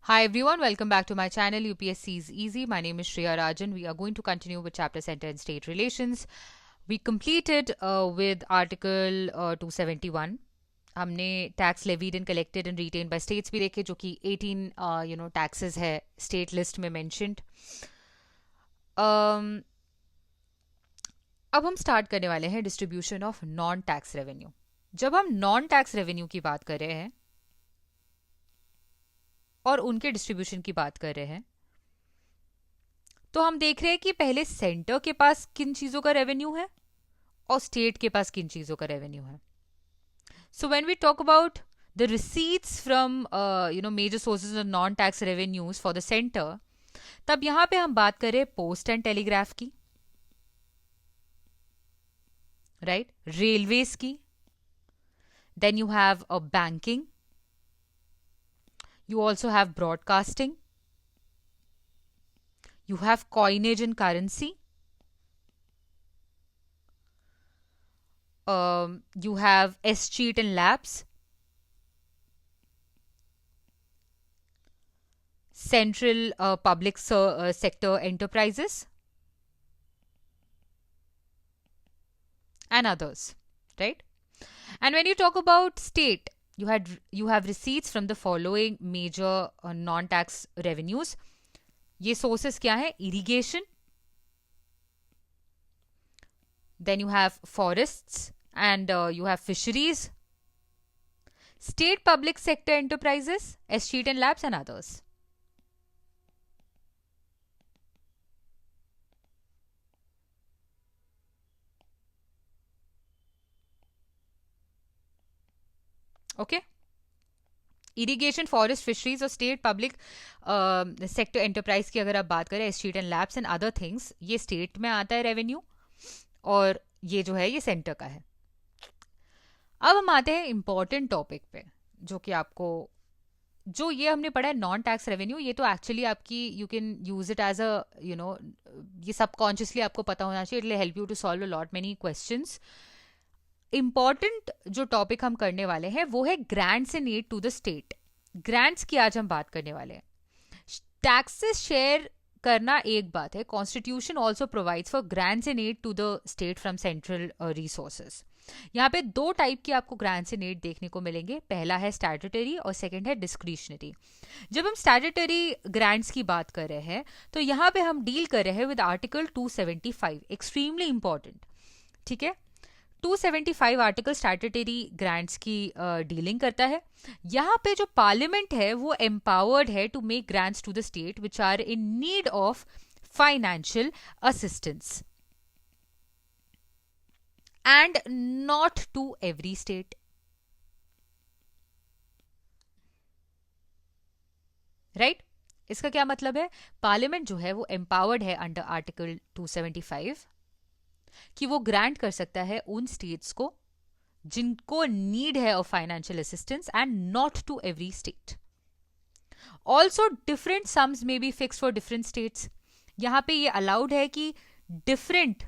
Hi everyone, welcome back to my channel UPSC is Easy. My name is Shreya Rajan. We are going to continue with chapter Center and State Relations. We completed with Article 271. हमने tax levied and collected and retained by states भी देखे जो कि 18 taxes है state list में mentioned. अब हम start करने वाले हैं distribution of non tax revenue. जब हम नॉन टैक्स रेवेन्यू की बात कर रहे हैं और उनके डिस्ट्रीब्यूशन की बात कर रहे हैं तो हम देख रहे हैं कि पहले सेंटर के पास किन चीजों का रेवेन्यू है और स्टेट के पास किन चीजों का रेवेन्यू है. So when we talk about the receipts from major sources of non tax revenues for the centre, तब यहां पे हम बात करें पोस्ट एंड टेलीग्राफ की, राइट, रेलवेज की, then you have a banking, you also have broadcasting, you have coinage and currency, you have escheat and labs, central public sector enterprises, and others, right? And when you talk about state, you have receipts from the following major non-tax revenues. ये sources क्या है? Irrigation, then you have forests and you have fisheries, state public sector enterprises, escheat and labs, and others. Okay, irrigation, forest, fisheries और state public sector enterprise की अगर आप बात करें, estate and labs and other things, ये state में आता है रेवेन्यू और ये जो है ये सेंटर का है. अब हम आते हैं इंपॉर्टेंट टॉपिक पे जो कि आपको, जो ये हमने पढ़ा है नॉन टैक्स रेवेन्यू, ये तो एक्चुअली आपकी you can use it as a ये सबकॉन्शियसली आपको पता होना चाहिए. It will help you to solve a lot many questions. Important जो टॉपिक हम करने वाले हैं वो है grants in aid to the state. Grants की आज हम बात करने वाले हैं. टैक्सेस शेयर करना एक बात है, constitution also provides for grants in aid to the state from central resources. यहाँ पे दो टाइप की आपको ग्रांट्स इन एड देखने को मिलेंगे. पहला है स्टैट्यूटरी और सेकंड है डिस्क्रिशनरी. जब हम स्टैट्यूटरी ग्रांट्स की बात कर रहे हैं तो यहाँ पे हम डील कर रहे हैं विद आर्टिकल 275, एक्सट्रीमली इंपॉर्टेंट. ठीक है, 275 आर्टिकल स्टैट्यूटरी ग्रांट्स की डीलिंग करता है. यहाँ पे जो पार्लियामेंट है वो एम्पावर्ड है to make grants to the state which are in need of financial assistance and not to every state. Right, इसका क्या मतलब है? पार्लियामेंट जो है वो एम्पावर्ड है अंडर आर्टिकल 275 कि वो ग्रांट कर सकता है उन स्टेट्स को जिनको नीड है of financial assistance and not to every state. Also different sums may be fix for different states. यहां पे ये अलाउड है कि डिफरेंट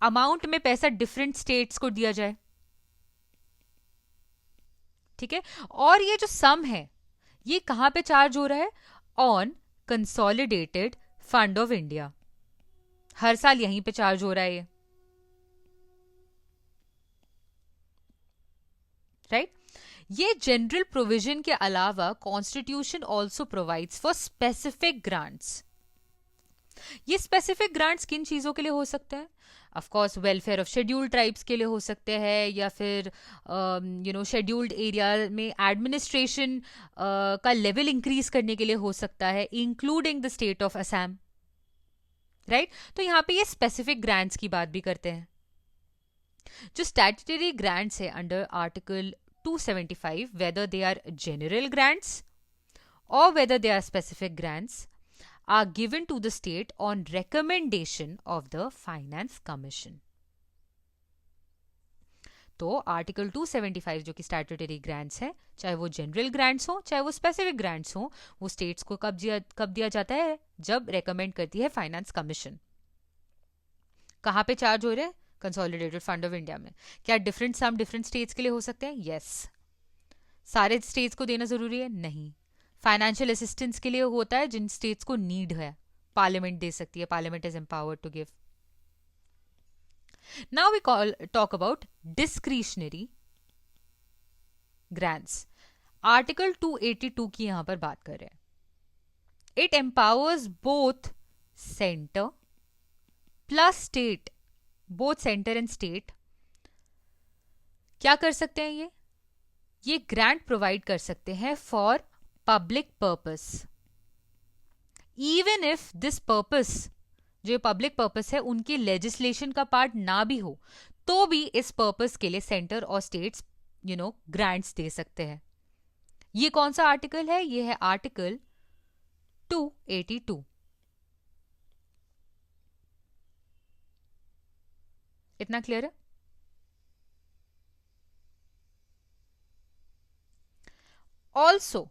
अमाउंट में पैसा डिफरेंट स्टेट्स को दिया जाए. ठीक है, और ये जो सम है ये कहां पे चार्ज हो रहा है? On consolidated fund of India. हर साल यहीं पे चार्ज हो रहा है ये. राइट, ये जनरल प्रोविजन के अलावा constitution also provides for specific grants. ये स्पेसिफिक ग्रांट्स किन चीजों के लिए हो सकते हैं? Of course welfare of scheduled tribes के लिए हो सकते हैं, या फिर शेड्यूल्ड एरिया में एडमिनिस्ट्रेशन का लेवल इंक्रीज करने के लिए हो सकता है, including the state of Assam. Right, तो यहां पे ये स्पेसिफिक ग्रांट्स की बात भी करते हैं. जो स्टैट्यूटरी ग्रांट्स है under article 275, whether they are general grants और whether they are specific grants, are given to the state on recommendation of the finance commission. तो आर्टिकल 275 जो कि स्टैट्यूटरी ग्रांट्स है, चाहे वो जनरल ग्रांट्स हो चाहे वो स्पेसिफिक ग्रांट्स हो, वो स्टेट्स को कब दिया जाता है? जब रेकमेंड करती है फाइनेंस कमीशन. कहां पे चार्ज हो रहे हैं? कंसोलिडेटेड फंड ऑफ इंडिया में. क्या डिफरेंट सम डिफरेंट स्टेट्स के लिए हो सकते हैं? यस. सारे स्टेट्स को देना जरूरी है? नहीं. फाइनेंशियल असिस्टेंस के लिए होता है जिन स्टेट्स को नीड है, पार्लियामेंट दे सकती है, parliament is empowered to give. Now we talk about discretionary grants. Article 282 की यहां पर बात कर रहे हैं. It empowers both centre plus state, both centre and state क्या कर सकते हैं? ये ग्रांट प्रोवाइड कर सकते हैं for public purpose, even if this purpose, जो पब्लिक पर्पस है, उनकी लेजिस्लेशन का पार्ट ना भी हो, तो भी इस पर्पस के लिए सेंटर और स्टेट्स ग्रांट्स दे सकते हैं. ये कौन सा आर्टिकल है? ये है आर्टिकल 282. इतना क्लियर है? Also,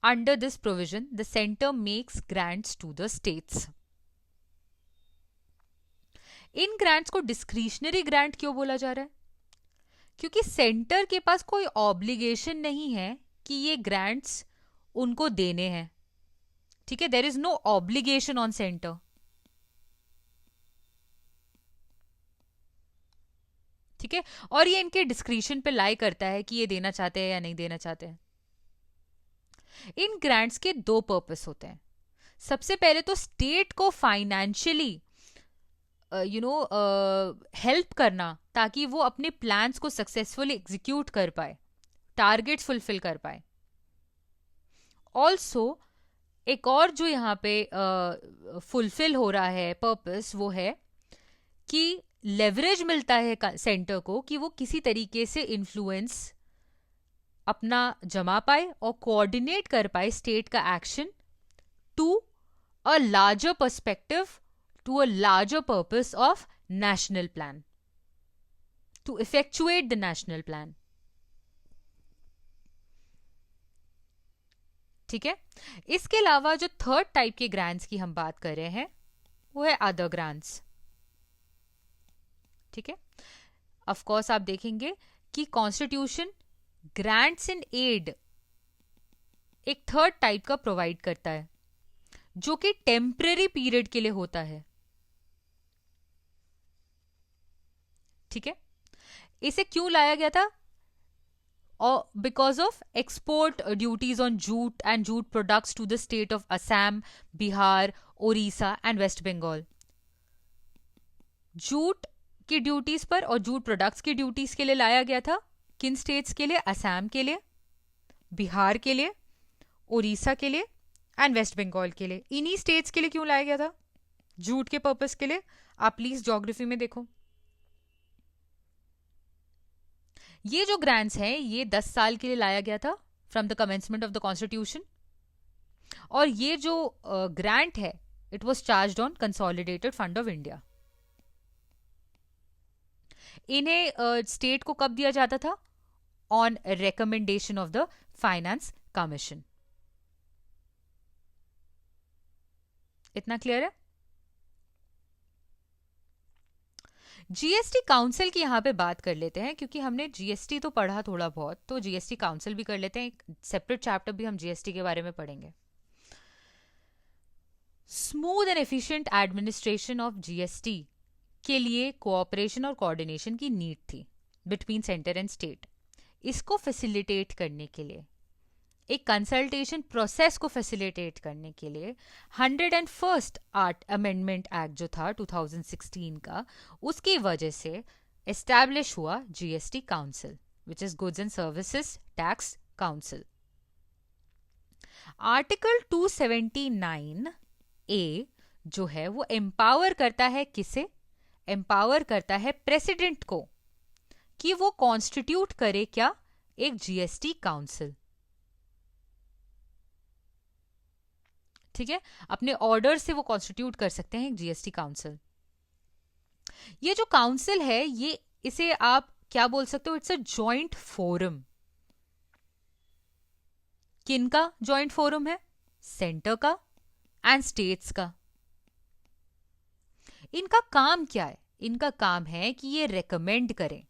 under this provision, the center makes grants to the states. In grants को डिस्क्रिशनरी ग्रांट क्यों बोला जा रहा है? क्योंकि सेंटर के पास कोई ऑब्लिगेशन नहीं है कि ये ग्रांट्स उनको देने हैं. ठीक है, there is no obligation on centre. ठीक है, और ये इनके डिस्क्रिशन पे लाई करता है कि ये देना चाहते हैं या नहीं देना चाहते हैं. इन ग्रांट्स के दो पर्पस होते हैं. सबसे पहले तो स्टेट को फाइनेंशियली हेल्प करना, ताकि वो अपने प्लान्स को सक्सेसफुली एग्जीक्यूट कर पाए, टारगेट्स फुलफिल कर पाए. ऑल्सो एक और जो यहाँ पे फुलफिल हो रहा है पर्पस, वो है कि लेवरेज मिलता है सेंटर को कि वो किसी तरीके से इन्फ्लुएंस अपना जमा पाए और कोऑर्डिनेट कर पाए स्टेट का action to a larger perspective, to a larger purpose of national plan, to effectuate the national plan. ठीक है, इसके अलावा जो थर्ड टाइप के ग्रांट्स की हम बात कर रहे हैं वो है अदर ग्रांट्स. ठीक है, ऑफ कोर्स आप देखेंगे कि कॉन्स्टिट्यूशन ग्रांट्स इन एड एक थर्ड टाइप का प्रोवाइड करता है, जो कि टेम्परेरी पीरियड के लिए होता है. ठीक है, इसे क्यों लाया गया था? और because of export duties on jute and jute products to the state of Assam, Bihar, Odisha and West Bengal. Jute की ड्यूटीज पर और जूट प्रोडक्ट्स की ड्यूटीज के लिए लाया गया था. किन स्टेट्स के लिए? असम के लिए, बिहार के लिए, ओडिशा के लिए एंड वेस्ट बंगाल के लिए. इन्हीं स्टेट्स के लिए क्यों लाया गया था? जूट के पर्पस के लिए. आप प्लीज ज्योग्राफी में देखो, ये जो ग्रांट्स हैं ये 10 साल के लिए लाया गया था from the commencement of the constitution. और ये जो ग्रांट है it was charged on consolidated fund of India. इन्हें स्टेट को कब दिया जाता था? On recommendation of the finance commission. इतना क्लियर है? जीएसटी काउंसिल की यहां पे बात कर लेते हैं, क्योंकि हमने जीएसटी तो पढ़ा थोड़ा बहुत, तो जीएसटी काउंसिल भी कर लेते हैं. एक सेपरेट चैप्टर भी हम जीएसटी के बारे में पढ़ेंगे. Smooth and efficient administration of GST के लिए कोऑपरेशन और कोऑर्डिनेशन की नीड थी बिटवीन सेंटर एंड स्टेट. इसको फैसिलिटेट करने के लिए, एक कंसल्टेशन प्रोसेस को फैसिलिटेट करने के लिए 101st अमेंडमेंट एक्ट जो था 2016 का, उसकी वजह से एस्टैब्लिश हुआ GST council, which is goods and services tax council. Article 279 ए जो है वो एम्पावर करता है किसे? एम्पावर करता है प्रेसिडेंट को कि वो कॉन्स्टिट्यूट करे क्या? एक जीएसटी काउंसिल. ठीक है, अपने ऑर्डर से वो कॉन्स्टिट्यूट कर सकते हैं एक जीएसटी काउंसिल. ये जो काउंसिल है ये, इसे आप क्या बोल सकते हो? It's a joint forum. किनका जॉइंट फोरम है? सेंटर का एंड स्टेट्स का. इनका काम क्या है? इनका काम है कि ये रेकमेंड करें